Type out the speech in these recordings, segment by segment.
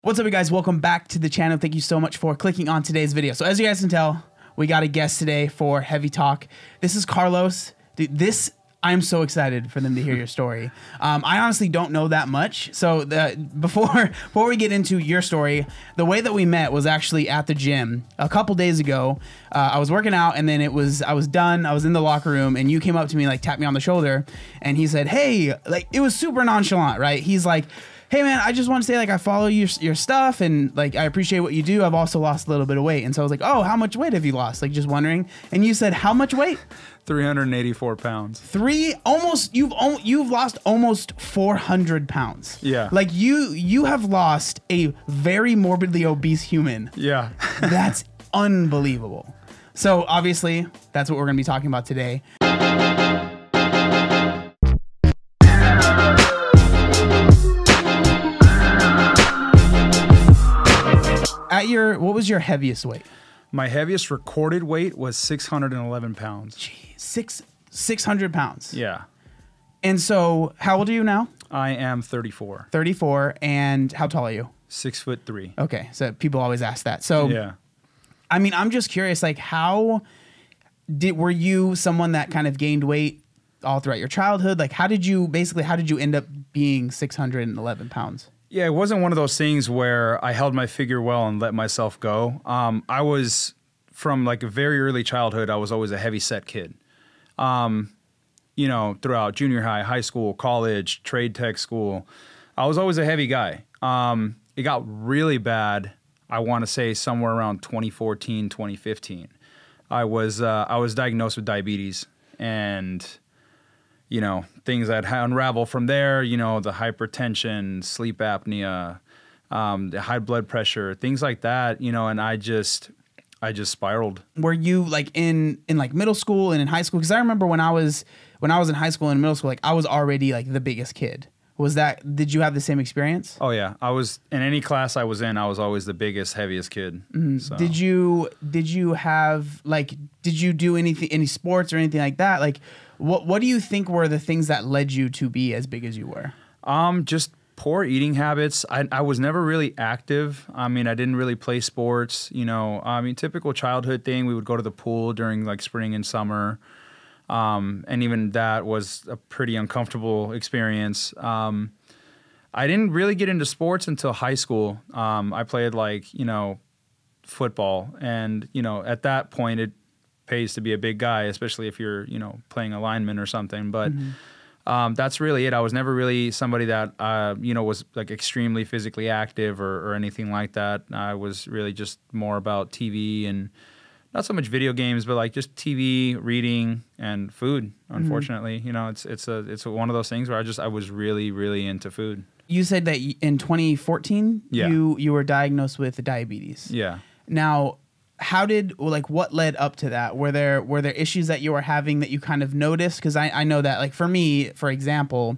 What's up, you guys? Welcome back to the channel. Thank you so much for clicking on today's video. So as you guys can tell, we got a guest today for Heavy Talk. This is Carlos. Dude, I'm so excited for them to hear your story. I honestly don't know that much. So before we get into your story, the way that we met was actually at the gym a couple days ago. I was working out, and then I was done. I was in the locker room, and you came up to me, like tapped me on the shoulder, and he said, "Hey," like it was super nonchalant, right? He's like, "Hey man, I just want to say, like, I follow your stuff, and like I appreciate what you do. I've also lost a little bit of weight." And so I was like, "Oh, how much weight have you lost?" Like, just wondering. And you said, "How much weight?" 384 pounds. You've lost almost 400 pounds. Yeah. Like you have lost a very morbidly obese human. Yeah. That's unbelievable. So obviously that's what we're gonna be talking about today. What was your heaviest weight? My heaviest recorded weight was 611 pounds. Jeez, 600 pounds. Yeah. And so how old are you now? I am 34. 34. And how tall are you? 6'3". Okay. So people always ask that. So, yeah. I mean, I'm just curious, like, were you someone that kind of gained weight all throughout your childhood? Like, how did you end up being 611 pounds? Yeah, it wasn't one of those things where I held my figure well and let myself go. I was, from like a very early childhood, I was always a heavy set kid. You know, throughout junior high school, college, trade tech school, I was always a heavy guy. It got really bad, I want to say somewhere around 2014, 2015. I was diagnosed with diabetes, and you know, things that unravel from there, you know, the hypertension, sleep apnea, the high blood pressure, things like that, you know, and I just spiraled. Were you like in like middle school and in high school? Because I remember when I was in high school and middle school, like I was already like the biggest kid. Did you have the same experience? Oh yeah. I was, in any class I was in, I was always the biggest, heaviest kid. Mm-hmm. So. Did you do any sports or anything like that? Like, what do you think were the things that led you to be as big as you were? Just poor eating habits. I was never really active. I mean, I didn't really play sports, you know. I mean, typical childhood thing. We would go to the pool during like spring and summer. And even that was a pretty uncomfortable experience. I didn't really get into sports until high school. I played like, you know, football, and, you know, at that point it pays to be a big guy, especially if you're, you know, playing a lineman or something. But that's really it. I was never really somebody that, you know, was like extremely physically active or anything like that. I was really just more about TV, and not so much video games, but like just TV, reading, and food. Unfortunately, you know, it's one of those things where I was really, really into food. You said that in 2014, yeah, you were diagnosed with diabetes. Yeah. Now, what led up to that? Were there issues that you were having that you kind of noticed? Because I know that, like, for me, for example,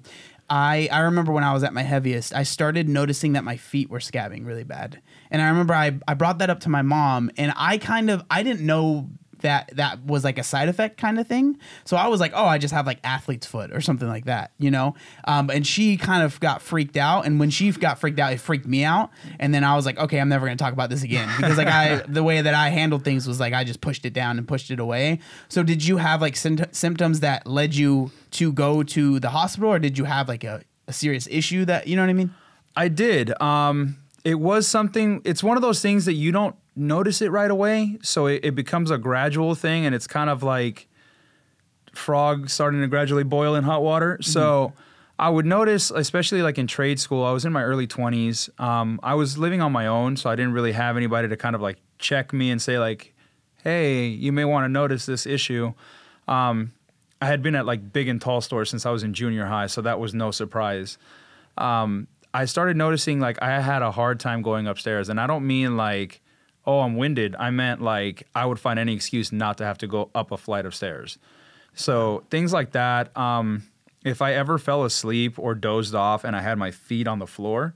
I remember when I was at my heaviest, I started noticing that my feet were scabbing really bad. And I remember I brought that up to my mom, and I didn't know that was like a side effect kind of thing. So I was like, oh, I just have like athlete's foot or something like that, you know? And she kind of got freaked out. And when she got freaked out, it freaked me out. And then I was like, okay, I'm never going to talk about this again. Because like the way that I handled things was like, I just pushed it down and pushed it away. So did you have like symptoms that led you to go to the hospital, or did you have like a serious issue that, you know what I mean? I did. It was something, it's one of those things that you don't notice it right away, so it becomes a gradual thing, and it's kind of like frog starting to gradually boil in hot water. So I would notice, especially like in trade school, I was in my early 20s. I was living on my own, so I didn't really have anybody to kind of like check me and say like, hey, you may want to notice this issue. I had been at like big and tall stores since I was in junior high, so that was no surprise. I started noticing like I had a hard time going upstairs, and I don't mean like, oh, I'm winded. I meant like I would find any excuse not to have to go up a flight of stairs. So things like that. If I ever fell asleep or dozed off and I had my feet on the floor,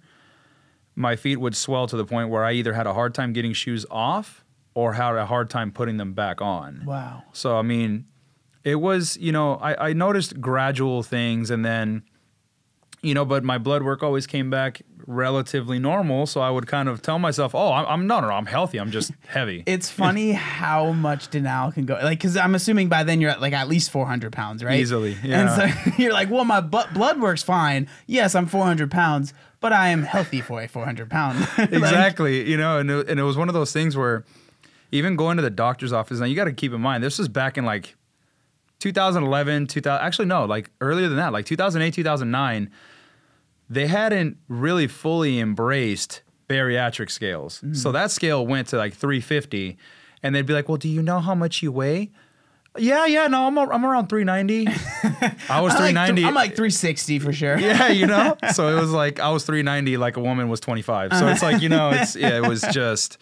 my feet would swell to the point where I either had a hard time getting shoes off or had a hard time putting them back on. Wow. So, I mean, it was, you know, I noticed gradual things, and then you know, but my blood work always came back relatively normal. So I would kind of tell myself, oh, I'm no, I'm healthy. I'm just heavy. It's funny how much denial can go. Like, because I'm assuming by then you're at like at least 400 pounds, right? Easily, yeah. And so you're like, well, my blood work's fine. Yes, I'm 400 pounds, but I am healthy for a 400 pound. Like, Exactly. You know, and it was one of those things where even going to the doctor's office, now you got to keep in mind, this was back in like 2011, 2000, actually, no, like earlier than that, like 2008, 2009. They hadn't really fully embraced bariatric scales. So that scale went to like 350, and they'd be like, well, do you know how much you weigh? Yeah, no, I'm around 390. I was 390. I'm like 360 for sure. Yeah, you know? So it was like, I was 390 like a woman was 25. So it's like, you know, it was just,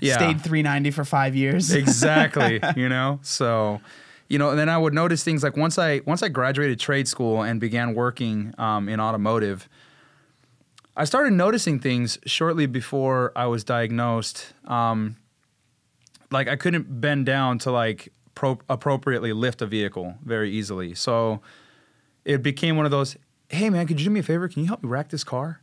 yeah. Stayed 390 for 5 years. Exactly, you know? So, you know, and then I would notice things like once I graduated trade school and began working in automotive, I started noticing things shortly before I was diagnosed. Like I couldn't bend down to like appropriately lift a vehicle very easily. So it became one of those, hey man, could you do me a favor? Can you help me rack this car?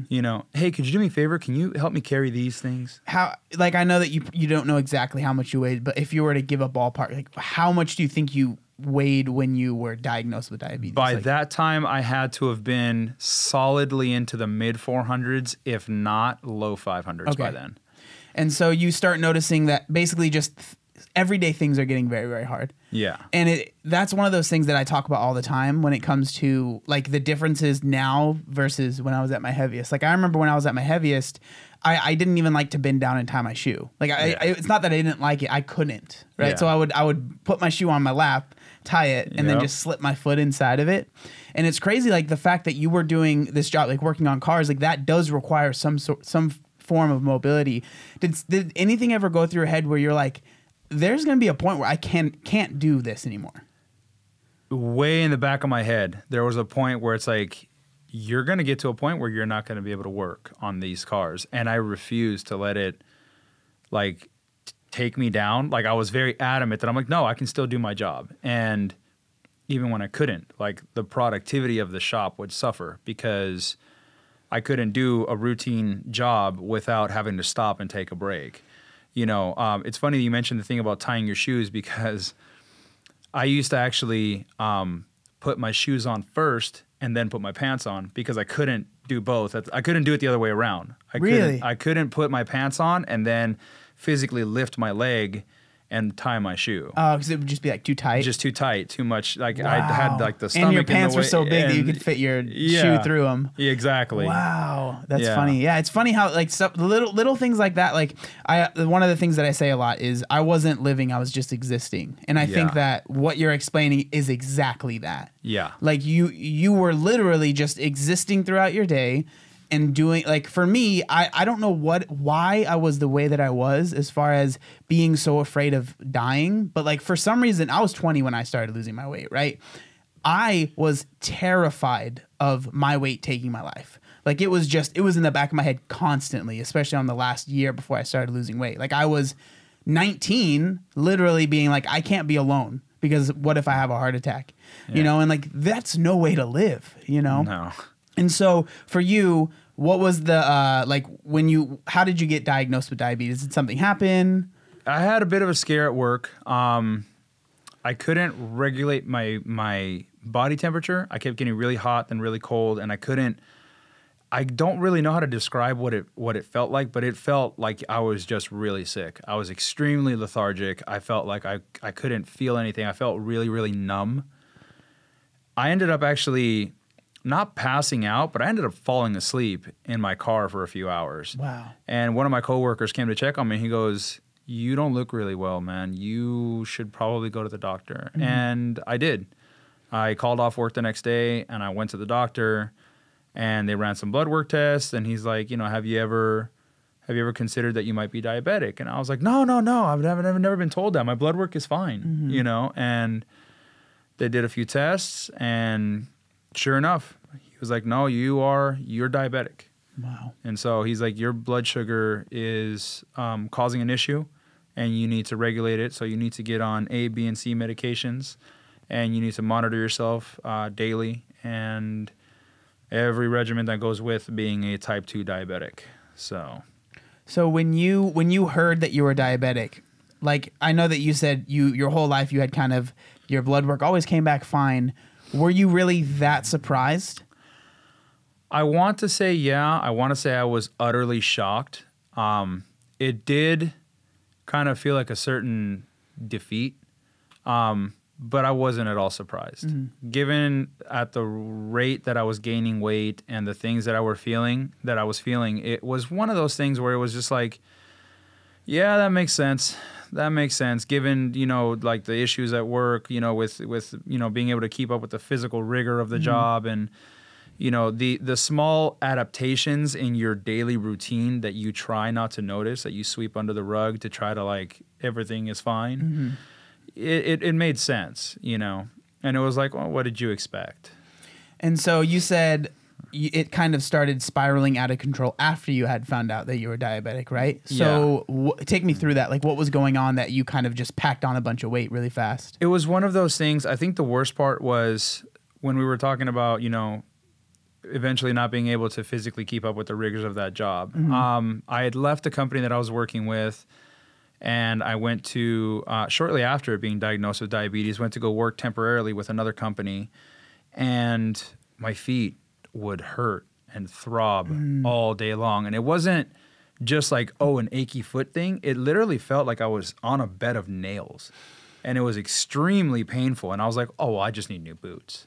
You know, hey, could you do me a favor? Can you help me carry these things? How, like, I know that you don't know exactly how much you weighed, but if you were to give a ballpark, like, how much do you think you weighed when you were diagnosed with diabetes? By like, that time, I had to have been solidly into the mid 400s, if not low 500s by then. And so you start noticing that basically just everyday things are getting very, very hard. Yeah. And that's one of those things that I talk about all the time when it comes to like the differences now versus when I was at my heaviest. Like I remember when I was at my heaviest, I didn't even like to bend down and tie my shoe. Like it's not that I didn't like it, I couldn't, right? Yeah. So I would put my shoe on my lap, tie it, and then just slip my foot inside of it. And it's crazy, like the fact that you were doing this job, like working on cars, like that does require some form of mobility. Did anything ever go through your head where you're like, there's going to be a point where I can't do this anymore? Way in the back of my head, there was a point where it's like, you're going to get to a point where you're not going to be able to work on these cars. And I refused to let it like take me down. Like I was very adamant that I'm like, no, I can still do my job. And even when I couldn't, like the productivity of the shop would suffer because I couldn't do a routine job without having to stop and take a break. You know, it's funny that you mentioned the thing about tying your shoes because I used to actually put my shoes on first and then put my pants on because I couldn't do both. I couldn't do it the other way around. I couldn't put my pants on and then physically lift my leg and tie my shoe. Oh, because it would just be like too tight? Just too tight, too much. Like Wow. I had like the stomach and your in the pants were way- so big that you and- could fit your Yeah. shoe through them. Yeah, exactly. Wow, that's Yeah. funny. Yeah, it's funny how like little things like that. Like one of the things that I say a lot is I wasn't living, I was just existing, and I think Yeah. that what you're explaining is exactly that. Yeah. Like you were literally just existing throughout your day and doing, like, for me, I don't know why I was the way that I was as far as being so afraid of dying, but like for some reason I was 20 when I started losing my weight, right? I was terrified of my weight taking my life. Like it was in the back of my head constantly, especially on the last year before I started losing weight. Like I was 19 literally being like, I can't be alone because what if I have a heart attack? You know, and like that's no way to live, you know? No. And so for you, what was the how did you get diagnosed with diabetes? Did something happen? I had a bit of a scare at work. I couldn't regulate my body temperature. I kept getting really hot then really cold, and I don't really know how to describe what it felt like, but it felt like I was just really sick. I was extremely lethargic. I felt like I couldn't feel anything. I felt really, really numb. I ended up actually not passing out, but I ended up falling asleep in my car for a few hours. Wow. And one of my coworkers came to check on me. He goes, "You don't look really well, man. You should probably go to the doctor." Mm-hmm. And I did. I called off work the next day and I went to the doctor and they ran some blood work tests. And he's like, have you ever considered that you might be diabetic? And I was like, no. I've never been told that. My blood work is fine, and they did a few tests and sure enough, he was like, no, you're diabetic. Wow. And so he's like, your blood sugar is causing an issue and you need to regulate it. So you need to get on A, B, and C medications and you need to monitor yourself daily. And every regimen that goes with being a type 2 diabetic. So when you heard that you were diabetic, like I know that you said your whole life you had kind of your blood work always came back fine. Were you really that surprised? I want to say yeah. I want to say I was utterly shocked. It did kind of feel like a certain defeat, but I wasn't at all surprised. Mm-hmm. Given at the rate that I was gaining weight and the things that I was feeling, it was one of those things where it was just like, yeah, that makes sense. That makes sense. Given, like the issues at work, with being able to keep up with the physical rigor of the job and, the small adaptations in your daily routine that you try not to notice, that you sweep under the rug to try to like everything is fine. Mm-hmm. It made sense, and it was like, well, what did you expect? And so you said it kind of started spiraling out of control after you had found out that you were diabetic, right? So take me through that. Like, what was going on that you kind of just packed on a bunch of weight really fast? It was one of those things. I think the worst part was when we were talking about, eventually not being able to physically keep up with the rigors of that job. Mm-hmm. I had left the company that I was working with, and I went to, shortly after being diagnosed with diabetes, went to go work temporarily with another company, and my feet would hurt and throb all day long. And it wasn't just like, an achy foot thing. It literally felt like I was on a bed of nails, and it was extremely painful. And I was like, I just need new boots.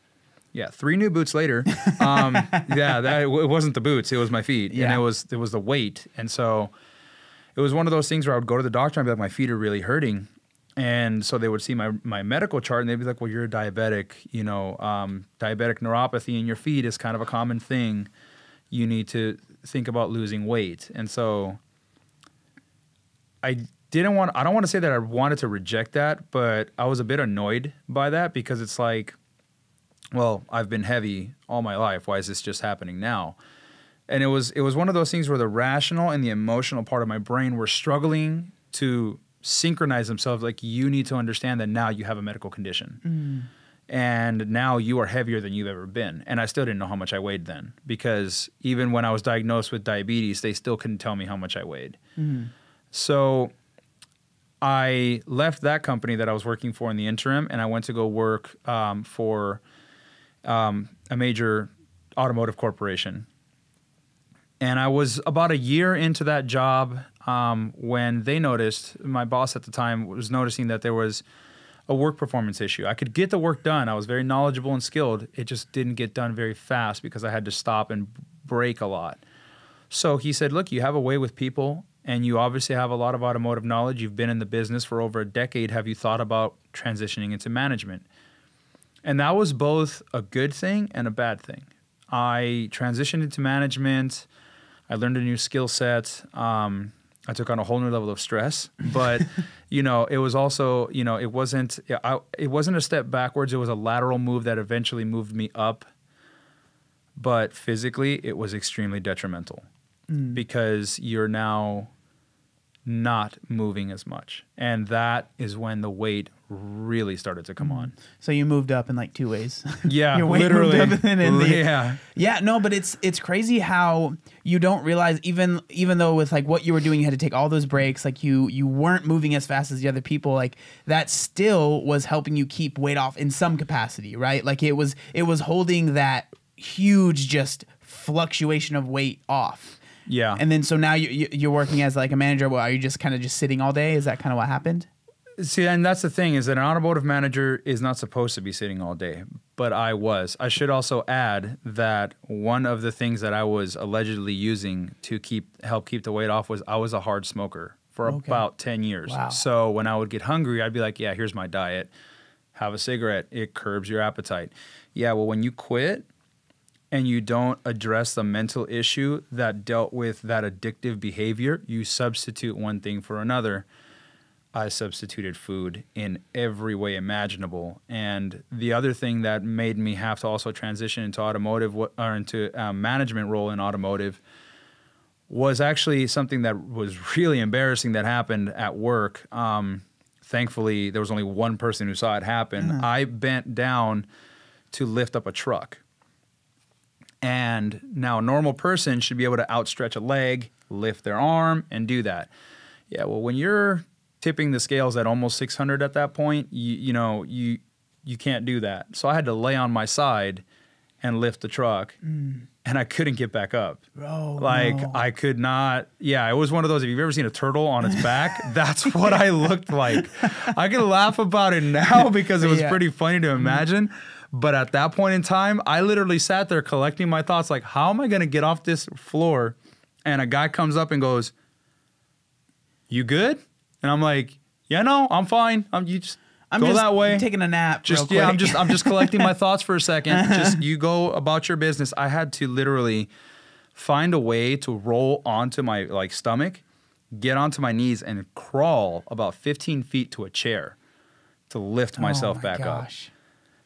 Yeah, 3 new boots later. It wasn't the boots; it was my feet, and it was the weight. And so it was one of those things where I would go to the doctor and be like, my feet are really hurting, and so they would see my medical chart and they'd be like, well, you're a diabetic. Diabetic neuropathy in your feet is kind of a common thing. You need to think about losing weight. And so I don't want to say that I wanted to reject that, but I was a bit annoyed by that because it's like, well, I've been heavy all my life. Why is this just happening now? And it was one of those things where the rational and the emotional part of my brain were struggling to synchronize themselves. Like, you need to understand that now you have a medical condition. And now you are heavier than you've ever been. And I still didn't know how much I weighed then, because even when I was diagnosed with diabetes, they still couldn't tell me how much I weighed. So I left that company that I was working for in the interim, and I went to go work for a major automotive corporation. And I was about a year into that job when they noticed, my boss at the time was noticing that there was a work performance issue. I could get the work done. I was very knowledgeable and skilled. It just didn't get done very fast because I had to stop and break a lot. So he said, look, you have a way with people, and you obviously have a lot of automotive knowledge. You've been in the business for over a decade. Have you thought about transitioning into management? And that was both a good thing and a bad thing. I transitioned into management. I learned a new skill set. I took on a whole new level of stress, but it was also, it wasn't a step backwards. It was a lateral move that eventually moved me up. But physically, it was extremely detrimental because you're now not moving as much. And that is when the weight really started to come on. So you moved up in like 2 ways. Yeah, your weight literally. Moved up yeah, no, but it's crazy how you don't realize even though with like what you were doing, you had to take all those breaks, like you weren't moving as fast as the other people, like that still was helping you keep weight off in some capacity, right? Like it was holding that huge just fluctuation of weight off. Yeah. And then so now you're working as like a manager. Well, are you just kind of just sitting all day? Is that kind of what happened? See, and that's the thing, is that an automotive manager is not supposed to be sitting all day, but I was. I should also add that one of the things that I was allegedly using to help keep the weight off was I was a hard smoker for about 10 years. Wow. So when I would get hungry, I'd be like, yeah, here's my diet. Have a cigarette. It curbs your appetite. Yeah, well, when you quit and you don't address the mental issue that dealt with that addictive behavior, you substitute one thing for another. I substituted food in every way imaginable. And the other thing that made me have to also transition into automotive or into a management role in automotive was actually something that was really embarrassing that happened at work. Thankfully, there was only one person who saw it happen. I bent down to lift up a truck. And now a normal person should be able to outstretch a leg, lift their arm, and do that. Yeah, well, when you're tipping the scales at almost 600 at that point, you can't do that. So I had to lay on my side and lift the truck, and I couldn't get back up. Oh, like, no. I could not. Yeah, it was one of those, if you've ever seen a turtle on its back, that's what I looked like. I can laugh about it now because it was pretty funny to imagine. But at that point in time, I literally sat there collecting my thoughts, like, how am I going to get off this floor? And a guy comes up and goes, "You good?" And I'm like, "Yeah, no, I'm fine. I'm just that way. Taking a nap. Just real yeah, quick. I'm just collecting my thoughts for a second. Just you go about your business." I had to literally find a way to roll onto my stomach, get onto my knees, and crawl about 15 feet to a chair to lift myself back up.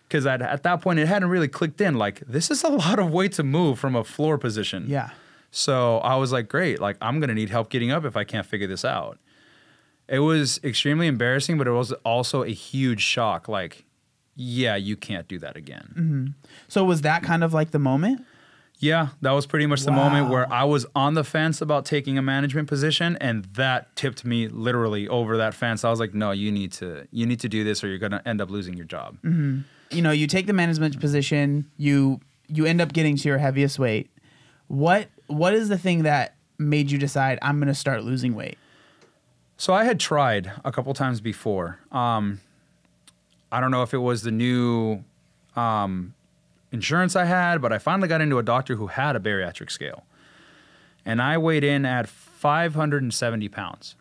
Because at that point, it hadn't really clicked in. Like, this is a lot of weight to move from a floor position. Yeah. So I was like, great. Like, I'm going to need help getting up if I can't figure this out. It was extremely embarrassing, but it was also a huge shock. Like, yeah, you can't do that again. Mm-hmm. So was that kind of like the moment? Yeah, that was pretty much the moment where I was on the fence about taking a management position, and that tipped me literally over that fence. I was like, no, you need to do this or you're going to end up losing your job. Mm-hmm. You take the management position, you end up getting to your heaviest weight. What is the thing that made you decide I'm going to start losing weight? So I had tried a couple times before. I don't know if it was the new insurance I had, but I finally got into a doctor who had a bariatric scale. And I weighed in at 570 pounds.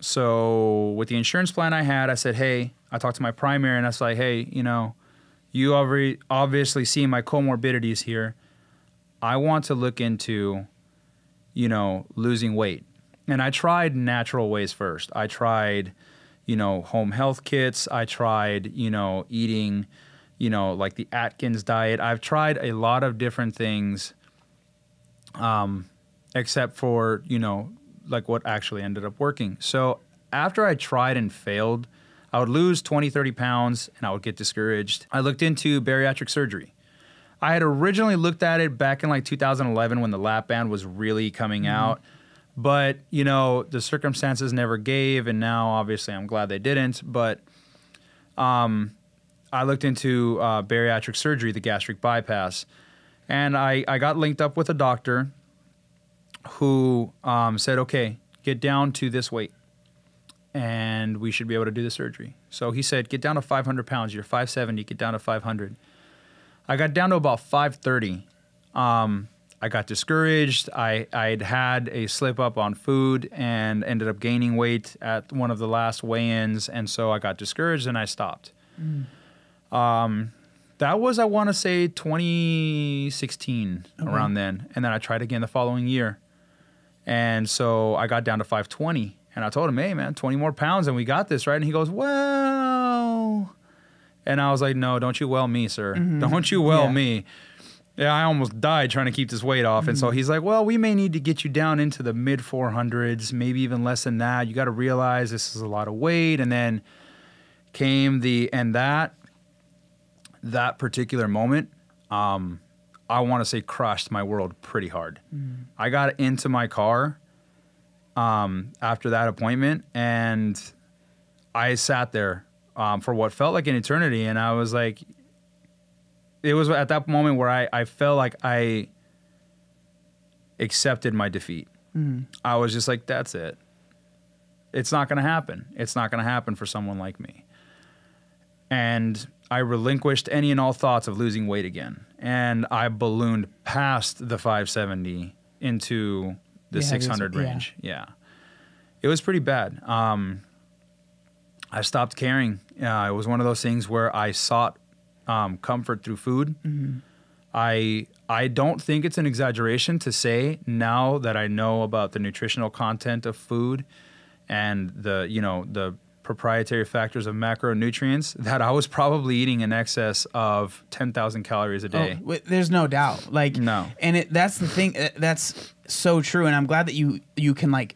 So with the insurance plan I had, I said, hey, I talked to my primary and I was like, hey, you obviously see my comorbidities here. I want to look into, losing weight. And I tried natural ways first. I tried, home health kits. I tried, eating, like the Atkins diet. I've tried a lot of different things, except for, like what actually ended up working. So after I tried and failed, I would lose 20, 30 pounds and I would get discouraged. I looked into bariatric surgery. I had originally looked at it back in 2011 when the lap band was really coming out. But, the circumstances never gave, and now obviously I'm glad they didn't. But I looked into bariatric surgery, the gastric bypass, and I got linked up with a doctor who said, okay, get down to this weight, and we should be able to do the surgery. So he said, get down to 500 pounds. You're 570, get down to 500. I got down to about 530. I got discouraged. I'd had a slip up on food and ended up gaining weight at one of the last weigh-ins, and so I got discouraged and I stopped. That was, I want to say, 2016, around then. And then I tried again the following year. And so I got down to 520. And I told him, hey, man, 20 more pounds and we got this, right? And he goes, well. And I was like, no, don't you well me, sir. Don't you well me. Yeah, I almost died trying to keep this weight off. And so he's like, well, we may need to get you down into the mid 400s, maybe even less than that. You got to realize this is a lot of weight. And then came that particular moment, I want to say crushed my world pretty hard. I got into my car after that appointment, and I sat there for what felt like an eternity. And I was like, it was at that moment where I felt like I accepted my defeat. I was just like, that's it. It's not going to happen. It's not going to happen for someone like me. And I relinquished any and all thoughts of losing weight again. And I ballooned past the 570 into the 600 range. Yeah. It was pretty bad. I stopped caring. It was one of those things where I sought comfort through food. I don't think it's an exaggeration to say, now that I know about the nutritional content of food and the proprietary factors of macronutrients, that I was probably eating in excess of 10,000 calories a day. Oh, there's no doubt. No. And that's the thing. That's so true. And I'm glad that you can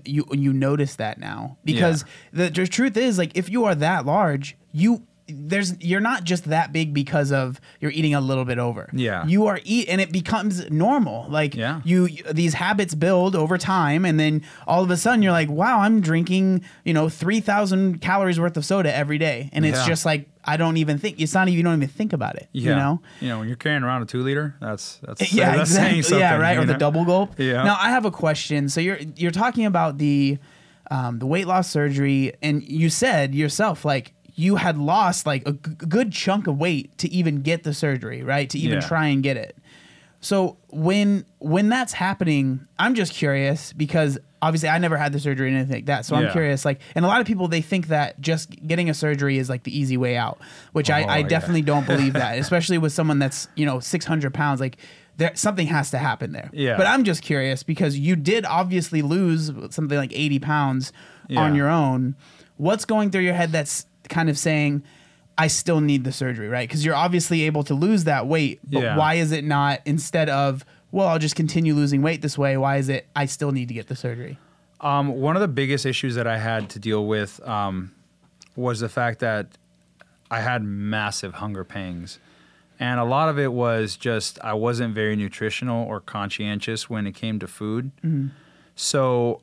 you notice that now, because the truth is, if you are that large, you you're not just that big because of you're eating a little bit over. Yeah. You are and it becomes normal. Like Yeah. these habits build over time, and then all of a sudden you're like, wow, I'm drinking, 3,000 calories worth of soda every day. And it's Yeah. just like, you don't even think about it, Yeah. you know? When you're carrying around a 2 liter, that's Yeah, that's exactly. saying something. Yeah, right. Or the know? double gulp. Yeah. Now I have a question. So you're talking about the weight loss surgery, and you said yourself, like, you had lost like a good chunk of weight to even get the surgery, right? To even Yeah. try and get it. So when that's happening, I'm just curious, because obviously I never had the surgery or anything like that. So I'm Yeah. curious, like, and a lot of people, they think that just getting a surgery is like the easy way out, which I yeah. definitely don't believe that, especially with someone that's, 600 pounds, like something has to happen there. Yeah. But I'm just curious, because you did obviously lose something like 80 pounds on Yeah. your own. What's going through your head that's kind of saying, I still need the surgery, right? Because you're obviously able to lose that weight, but Yeah. why is it not, instead of, well, I'll just continue losing weight this way, why is it I still need to get the surgery? One of the biggest issues that I had to deal with was the fact that I had massive hunger pangs. And a lot of it was just I wasn't very nutritional or conscientious when it came to food. Mm-hmm. So,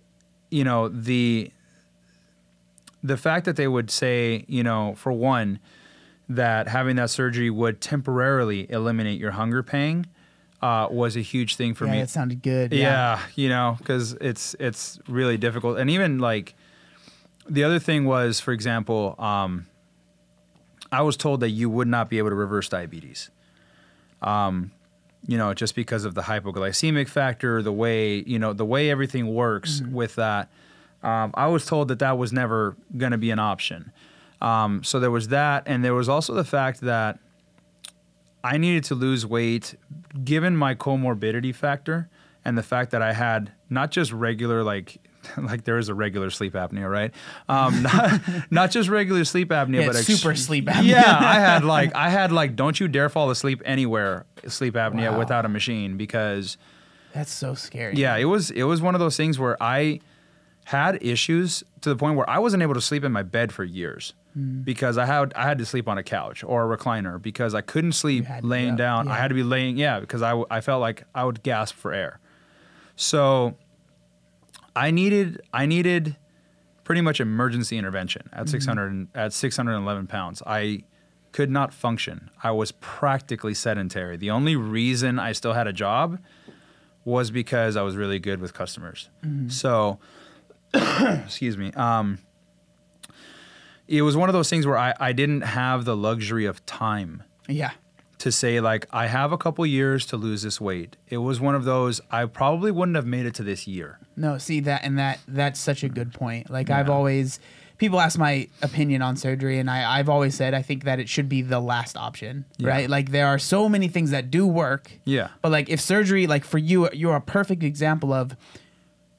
the fact that they would say, for one, that having that surgery would temporarily eliminate your hunger pang was a huge thing for Yeah, me. that sounded good. Yeah, because it's really difficult. And even like the other thing was, for example, I was told that you would not be able to reverse diabetes. Just because of the hypoglycemic factor, the way everything works with that. I was told that was never going to be an option. So there was that, and there was also the fact that I needed to lose weight given my comorbidity factor and the fact that I had not just regular, like there is a regular sleep apnea, right? Not just regular sleep apnea, but super sleep apnea. Yeah, I had like don't you dare fall asleep anywhere sleep apnea Wow. without a machine, because That's so scary. yeah, it was one of those things where I had issues to the point where I wasn't able to sleep in my bed for years because I had to sleep on a couch or a recliner because I couldn't sleep had to laying get up, down. yeah. I had to be laying, because I felt like I would gasp for air. So I needed pretty much emergency intervention at 611 pounds. I could not function. I was practically sedentary. The only reason I still had a job was because I was really good with customers. So, excuse me. It was one of those things where I didn't have the luxury of time Yeah. to say, like, I have a couple years to lose this weight. It was one of those, I probably wouldn't have made it to this year. No, see that's such a good point. Like people ask my opinion on surgery, and I've always said I think that it should be the last option, right? Like there are so many things that do work. Yeah. But like if surgery, like for you, you're a perfect example of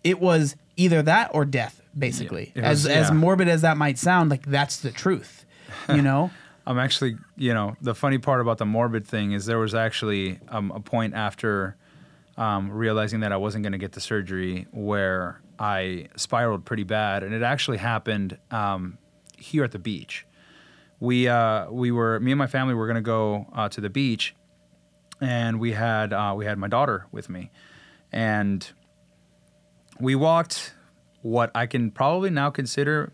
it was either that or death, basically. Yeah, it was- as yeah. morbid as that might sound, like that's the truth, you know? I'm actually, the funny part about the morbid thing is there was actually a point after realizing that I wasn't going to get the surgery where I spiraled pretty bad, and it actually happened here at the beach. Me and my family were going to go to the beach, and we had my daughter with me, and we walked what I can probably now consider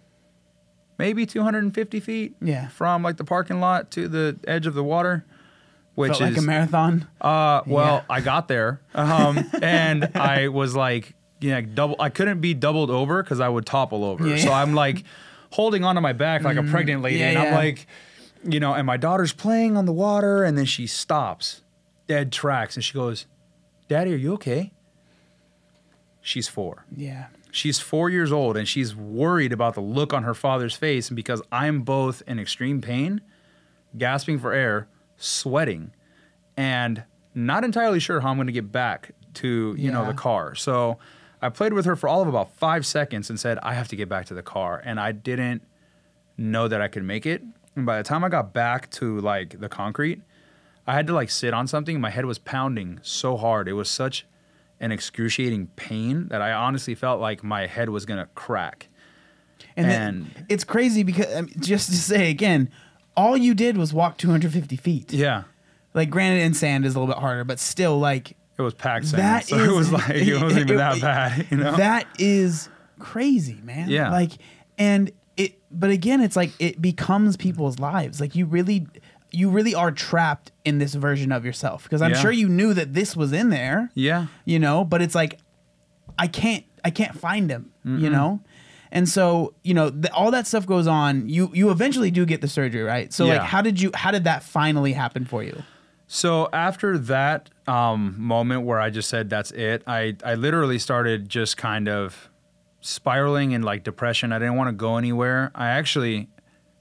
maybe 250 feet Yeah. from like the parking lot to the edge of the water, which Felt like is a marathon. well, Yeah. I got there, and I was like, I couldn't be doubled over because I would topple over. Yeah. So I'm like holding onto my back like a pregnant lady, Yeah, and I'm yeah. like, and my daughter's playing on the water, and then she stops, dead tracks, and she goes, "Daddy, are you okay?" She's 4. Yeah. She's 4 years old, and she's worried about the look on her father's face. And because I'm both in extreme pain, gasping for air, sweating, and not entirely sure how I'm going to get back to, Yeah. the car. So I played with her for all of about 5 seconds and said, I have to get back to the car. And I didn't know that I could make it. And by the time I got back to like the concrete, I had to like sit on something. My head was pounding so hard. It was such an excruciating pain that I honestly felt like my head was going to crack. And then it's crazy because just to say again, all you did was walk 250 feet. Yeah. Like, granted, in sand is a little bit harder, but still, like, It was packed sand. that So is it was like, it wasn't even that bad, you know? That is crazy, man. Yeah. Like, but again, it's like it becomes people's lives. Like, you really are trapped in this version of yourself, because I'm Yeah. sure you knew that this was in there. Yeah. You know, but it's like I can't find him. You know, and so you know all that stuff goes on. You eventually do get the surgery, right? So like, Yeah. how did that finally happen for you? So after that moment where I just said that's it, I literally started just kind of spiraling in like depression. I didn't want to go anywhere. I actually,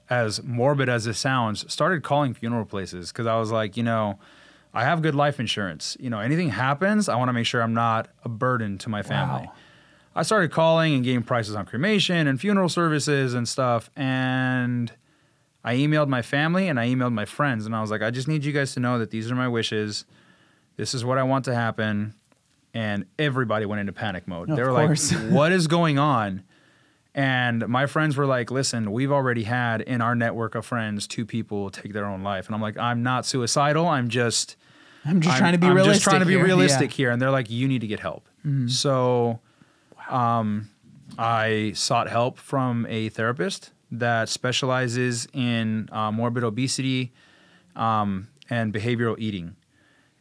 as morbid as it sounds, started calling funeral places, because I was like, you know, I have good life insurance. You know, anything happens, I want to make sure I'm not a burden to my family. Wow. I started calling and getting prices on cremation and funeral services and stuff. And I emailed my family and I emailed my friends, and I was like, I just need you guys to know that these are my wishes. This is what I want to happen. And everybody went into panic mode. They were like, what is going on? And my friends were like, listen, we've already had in our network of friends 2 people take their own life. And I'm like, I'm not suicidal. I'm just trying to be realistic. Just trying to be here. realistic Yeah. here. And they're like, you need to get help. So I sought help from a therapist that specializes in morbid obesity and behavioral eating.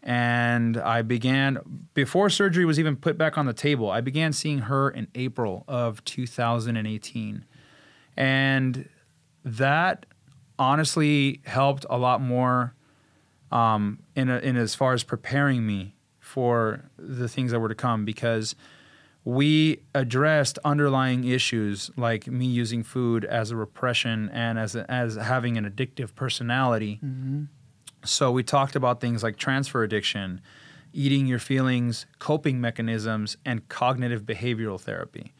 And I began, before surgery was even put back on the table, I began seeing her in April of 2018. And that honestly helped a lot more in as far as preparing me for the things that were to come, because we addressed underlying issues like me using food as a repression and as having an addictive personality. So we talked about things like transfer addiction, eating your feelings, coping mechanisms, and cognitive behavioral therapy.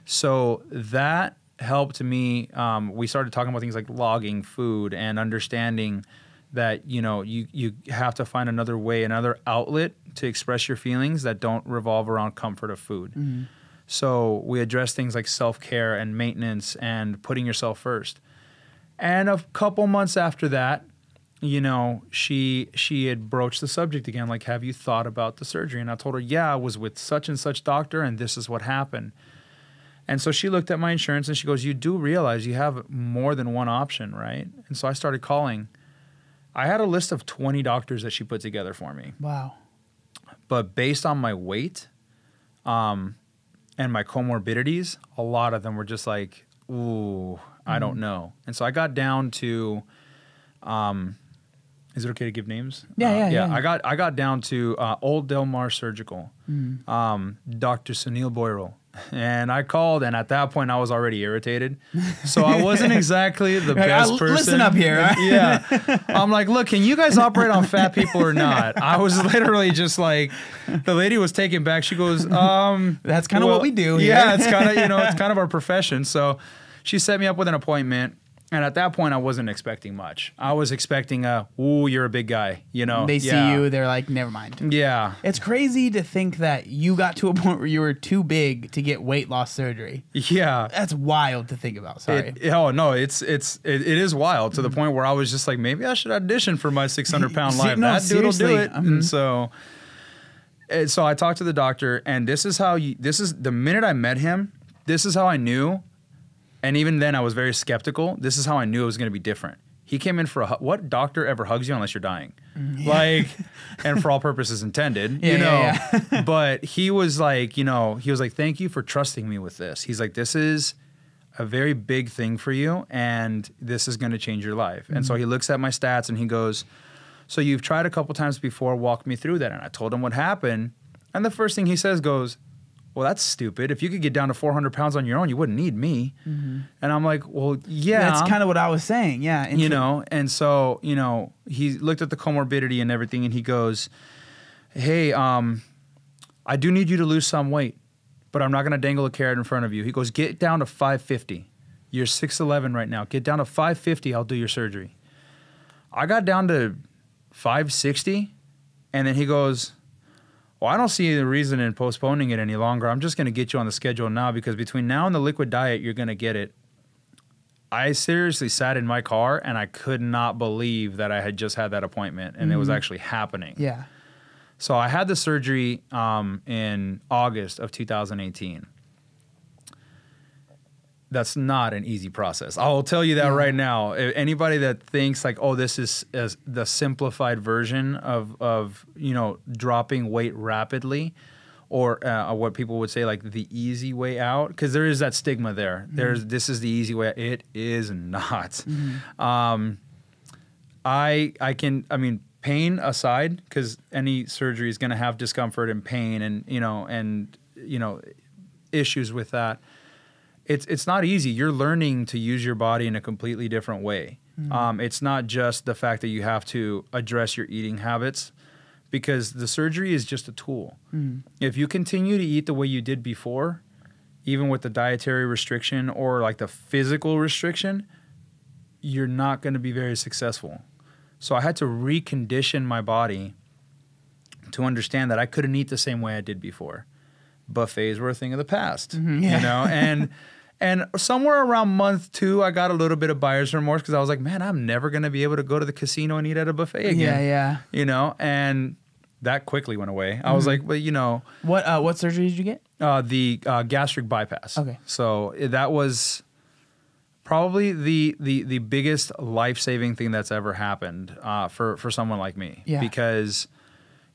So that helped me. We started talking about things like logging food and understanding that, you know, you have to find another way, another outlet to express your feelings that don't revolve around comfort of food. So we address things like self-care and maintenance and putting yourself first. And a couple months after that, you know, she had broached the subject again, like, have you thought about the surgery? And I told her, yeah, I was with such and such doctor and this is what happened. And so she looked at my insurance and she goes, you do realize you have more than one option, right? And so I started calling. I had a list of 20 doctors that she put together for me. Wow. But based on my weight and my comorbidities, a lot of them were just like, ooh, I don't know. And so I got down to... is it okay to give names? Yeah. I got down to Old Delmar Surgical, Dr. Sunil Boyrell. And I called, and at that point, I was already irritated. So I wasn't exactly the best person. Listen up here. Right? Yeah. I'm like, look, can you guys operate on fat people or not? I was literally just like, the lady was taken back. She goes, that's kind of what we do here. Yeah, it's kind of, you know, it's kind of our profession. So she set me up with an appointment. And at that point, I wasn't expecting much. I was expecting ooh, you're a big guy, you know. They see you, they're like, never mind. Yeah. It's crazy to think that you got to a point where you were too big to get weight loss surgery. Yeah. That's wild to think about. Sorry. Oh no, it is wild to the point where I was just like, maybe I should audition for my 600-pound life. No, that dude'll do it. Mm-hmm. And so I talked to the doctor, and this is the minute I met him, this is how I knew. And even then, I was very skeptical. This is how I knew it was going to be different. He came in for what doctor ever hugs you unless you're dying? Yeah. Like, and for all purposes intended, you know. Yeah. But he was like, thank you for trusting me with this. He's like, this is a very big thing for you, and this is going to change your life. And so he looks at my stats and he goes, so you've tried a couple times before, walk me through that. And I told him what happened. And the first thing he says goes, well, that's stupid. If you could get down to 400 pounds on your own, you wouldn't need me. And I'm like, well, yeah. That's kind of what I was saying. Yeah. You know, and so, you know, he looked at the comorbidity and everything, and he goes, hey, I do need you to lose some weight, but I'm not going to dangle a carrot in front of you. He goes, get down to 550. You're 6'11" right now. Get down to 550. I'll do your surgery. I got down to 560, and then he goes, well, I don't see the reason in postponing it any longer. I'm just going to get you on the schedule now, because between now and the liquid diet, you're going to get it. I seriously sat in my car and I could not believe that I had just had that appointment and it was actually happening. Yeah. So I had the surgery in August of 2018. That's not an easy process. I will tell you that right now. Anybody that thinks like, oh, this is the simplified version of dropping weight rapidly, or what people would say like the easy way out, because there is that stigma there. This is the easy way. It is not. I mean, pain aside, because any surgery is going to have discomfort and pain and issues with that. It's not easy. You're learning to use your body in a completely different way. It's not just the fact that you have to address your eating habits, because the surgery is just a tool. If you continue to eat the way you did before, even with the dietary restriction or like the physical restriction, you're not going to be very successful. So I had to recondition my body to understand that I couldn't eat the same way I did before. Buffets were a thing of the past, and somewhere around month 2, I got a little bit of buyer's remorse, because I was like, man, I'm never going to be able to go to the casino and eat at a buffet again. And that quickly went away. I was like, well, What surgery did you get? The gastric bypass. Okay. So that was probably the biggest life-saving thing that's ever happened for someone like me. Yeah. Because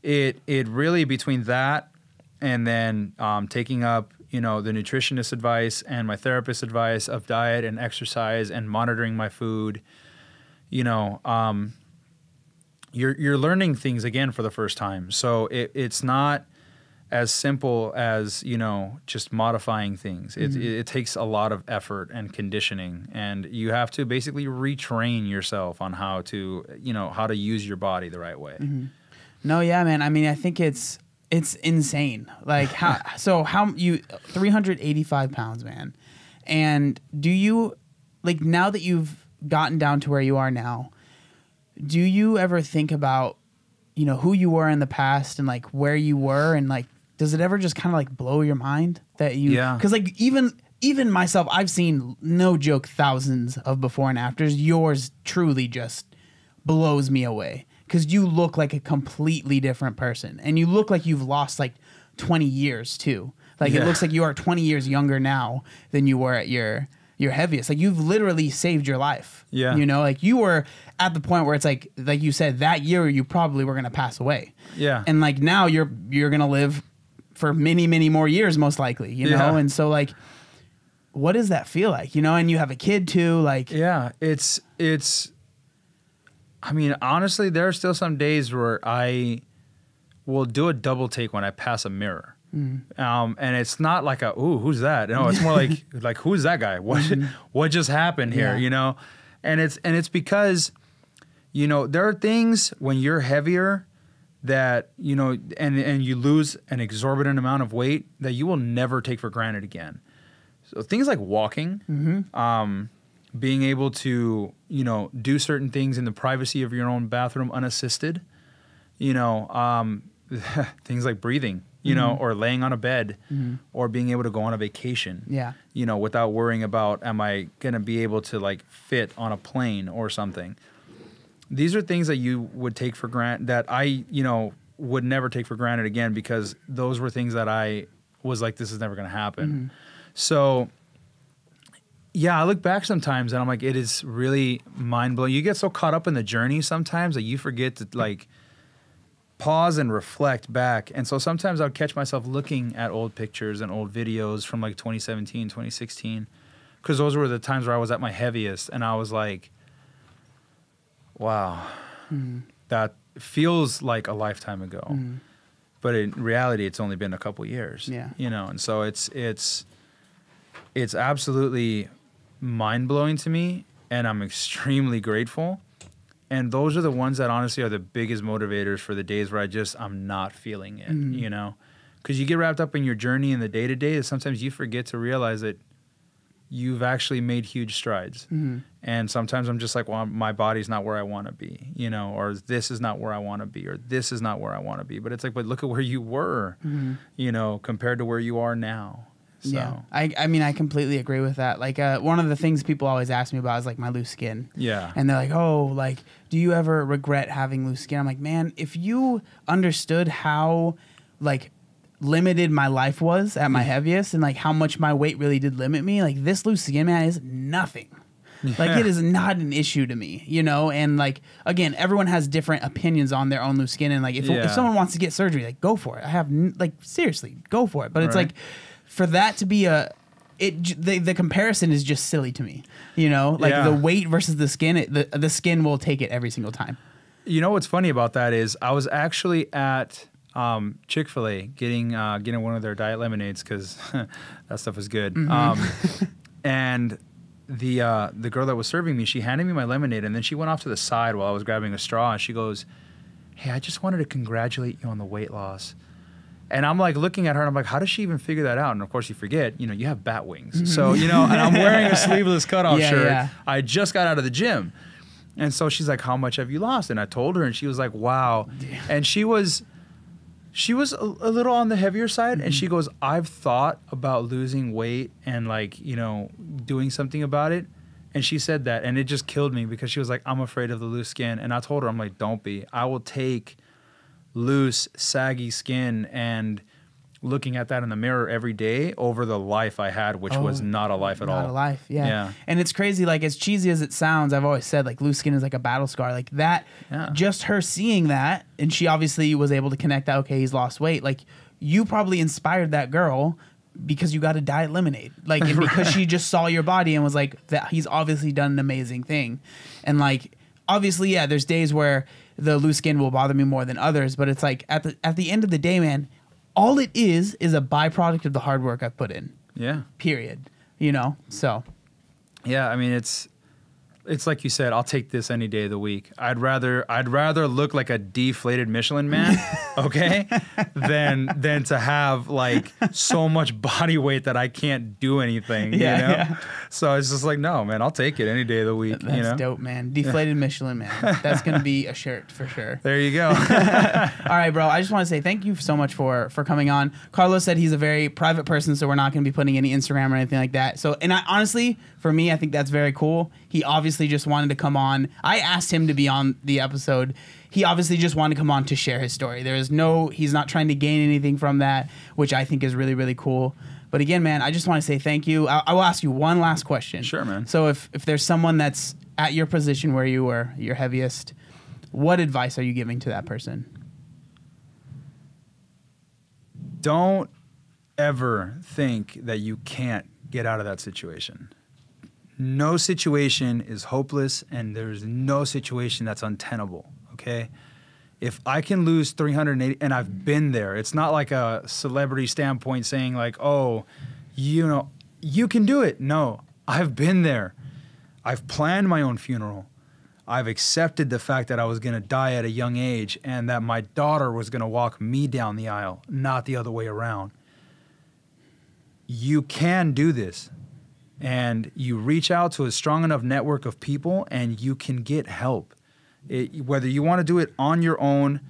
it really, between that and then taking up, the nutritionist advice and my therapist's advice of diet and exercise and monitoring my food, you're learning things again for the first time. So it's not as simple as, just modifying things. It takes a lot of effort and conditioning, and you have to basically retrain yourself on how to use your body the right way. No, yeah, man. I mean, I think it's insane. Like how you 385 pounds, man. And do you, like, now that you've gotten down to where you are now, do you ever think about, who you were in the past and like where you were, and like, does it ever just kind of like blow your mind that you, because like even myself, I've seen, no joke, thousands of before and afters. Yours truly just blows me away. Because you look like a completely different person. And you look like you've lost like 20 years too. Like it looks like you are 20 years younger now than you were at your heaviest. Like you've literally saved your life. Yeah. Like you were at the point where it's like you said, that year you probably were going to pass away. Yeah. And like now you're going to live for many, many more years, most likely, know? And so like, what does that feel like? And you have a kid too. Like, yeah, it's, I mean, honestly, there are still some days where I will do a double take when I pass a mirror. And it's not like ooh, who's that? No, it's more like who's that guy? What just happened here? Yeah. And it's because, there are things when you're heavier that, and you lose an exorbitant amount of weight that you will never take for granted again. So things like walking, being able to, do certain things in the privacy of your own bathroom unassisted, things like breathing, or laying on a bed, or being able to go on a vacation, without worrying about, am I going to be able to like fit on a plane or something? These are things that you would take for granted, that I, would never take for granted again, because those were things that I was like, this is never going to happen. So yeah, I look back sometimes and I'm like, it is really mind-blowing. You get so caught up in the journey sometimes that you forget to like pause and reflect back. And so sometimes I'll catch myself looking at old pictures and old videos from like 2017, 2016, because those were the times where I was at my heaviest, and I was like, wow, that feels like a lifetime ago. But in reality, it's only been a couple years. Yeah. And so it's absolutely mind-blowing to me, and I'm extremely grateful. And those are the ones that honestly are the biggest motivators for the days where I'm not feeling it, because you get wrapped up in your journey in the day-to-day, that sometimes you forget to realize that you've actually made huge strides. And sometimes I'm just like, well, my body's not where I want to be, or this is not where I want to be, or this is not where I want to be. But it's like, but look at where you were, compared to where you are now. So. Yeah, I mean, I completely agree with that. Like, one of the things people always ask me about is like my loose skin. Yeah. And they're like, oh, like, do you ever regret having loose skin? I'm like, man, if you understood how, like, limited my life was at my heaviest and like how much my weight really did limit me, like this loose skin, man, is nothing. Like, it is not an issue to me, you know? And like, again, everyone has different opinions on their own loose skin. And like, if someone wants to get surgery, like, go for it. Like, seriously, go for it. But it's like, for that to be the comparison is just silly to me, you know? Like, the weight versus the skin, the skin will take it every single time. You know what's funny about that is I was actually at Chick-fil-A getting one of their diet lemonades because that stuff is good. And the girl that was serving me, she handed me my lemonade, and then she went off to the side while I was grabbing a straw, and she goes, "Hey, I just wanted to congratulate you on the weight loss." And I'm like looking at her, and I'm like, how does she even figure that out? And of course, you forget, you know, you have bat wings. So, you know, and I'm wearing a sleeveless cutoff shirt. Yeah. I just got out of the gym. And so she's like, how much have you lost? And I told her, and she was like, wow. Damn. And she was a little on the heavier side, and she goes, I've thought about losing weight and like, you know, doing something about it. And she said that, and it just killed me because she was like, I'm afraid of the loose skin. And I told her, I'm like, don't be. I will take loose, saggy skin and looking at that in the mirror every day over the life I had, which was not a life at all. Not a life, yeah. And it's crazy, like, as cheesy as it sounds, I've always said, like, loose skin is like a battle scar. Like, that, just her seeing that, and she obviously was able to connect that, okay, he's lost weight. Like, you probably inspired that girl because you got a diet lemonade. Like, and because she just saw your body and was like, that he's obviously done an amazing thing. And, like, obviously, yeah, there's days where the loose skin will bother me more than others, but it's like, at the end of the day, man, all it is a byproduct of the hard work I've put in. Yeah. Period. You know? So. Yeah, I mean, it's like you said, I'll take this any day of the week. I'd rather look like a deflated Michelin man, okay, than to have like so much body weight that I can't do anything, you know? Yeah. So it's just like, no, man, I'll take it any day of the week. That's you know? Dope, man. Deflated Michelin man. That's going to be a shirt for sure. There you go. All right, bro. I just want to say thank you so much for coming on. Carlos said he's a very private person, so we're not going to be putting any Instagram or anything like that. So, and honestly, for me, I think that's very cool. He obviously just wanted to come on. I asked him to be on the episode. He obviously just wanted to come on to share his story. He's not trying to gain anything from that, which I think is really, really cool. But again, man, I just want to say thank you. I will ask you one last question. Sure, man. So if there's someone that's at your position where you were your heaviest, what advice are you giving to that person? Don't ever think that you can't get out of that situation. No situation is hopeless, and there's no situation that's untenable, okay? If I can lose 380, and I've been there, it's not like a celebrity standpoint saying like, oh, you know, you can do it. No, I've been there. I've planned my own funeral. I've accepted the fact that I was going to die at a young age and that my daughter was going to walk me down the aisle, not the other way around. You can do this. And you reach out to a strong enough network of people and you can get help. Whether you want to do it on your own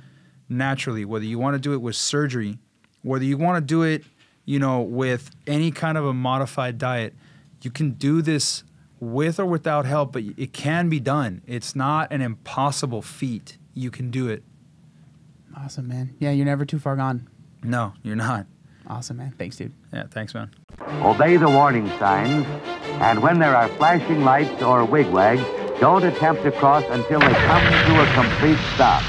naturally, whether you want to do it with surgery, whether you want to do it, you know, with any kind of a modified diet, you can do this with or without help, but it can be done. It's not an impossible feat. You can do it. Awesome, man. Yeah, you're never too far gone. No, you're not. Awesome, man. Thanks, dude. Yeah, thanks, man. Obey the warning signs, and when there are flashing lights or wigwags, don't attempt to cross until they come to a complete stop.